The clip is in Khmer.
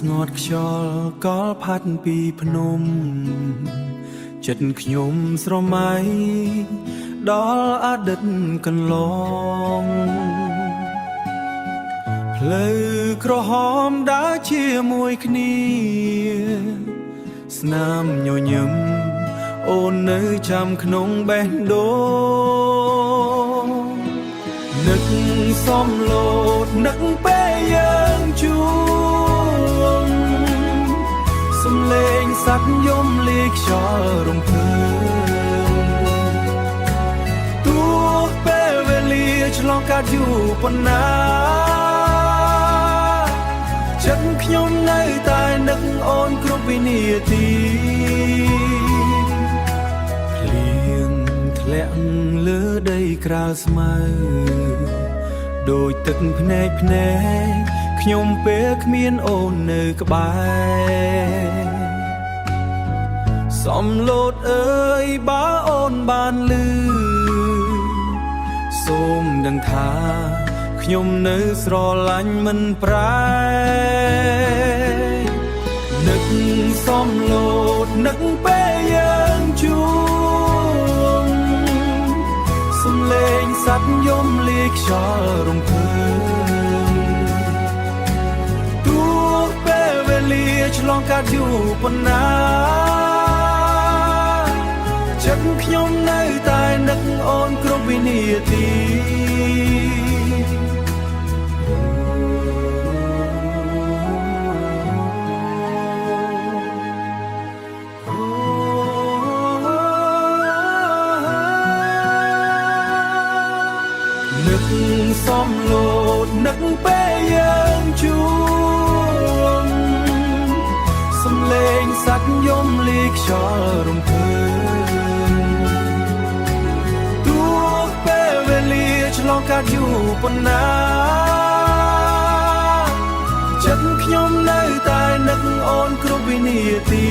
ស្ងត់ខ្យល់កលផាត់ពីភ្នំចិត្តខ្ញុំស្រមៃដល់អតីតកន្លងផ្លូវក្រហមដើរជាមួយគ្នាស្នាមញញឹមអូននៅចាំក្នុងបេះដូងនឹកសំឡូតនឹកពេលយើងជួបសំឡេងសត្វយំលាយខ្យល់រំភើបទោះពេលវេលាឆ្លងកាត់យូរប៉ុណ្ណាចិត្តខ្ញុំនៅតែនឹកអូនគ្រប់វិនាទីភ្លៀងធ្លាក់លើដីក្រាលស្មៅដូចទឹកភ្នែកខ្ញុំពេលគ្មានអូននៅក្បែរសំឡូតអើយបើអូនបានឮសូមដឹងថាខ្ញុំនៅស្រឡាញ់មិនប្រែនឹកសំឡូតនឹកពេលយើងជួបសំឡេងសត្វយំលាយខ្យល់រំភើបទោះពេលវេលាឆ្លងកាត់យូរប៉ុណ្ណាចិត្តខ្ញុំនៅតែនឹកអូនគ្រប់វិនាទីនឹកសំឡូតនឹកពេលយើងជួបសំឡេងសត្វយំលាយខ្យល់រំភើបទោះពេលវេលាឆ្លងកាត់យូរប៉ុណ្ណាចិត្តខ្ញុំនៅតែនឹកអូនគ្រប់វិនាទី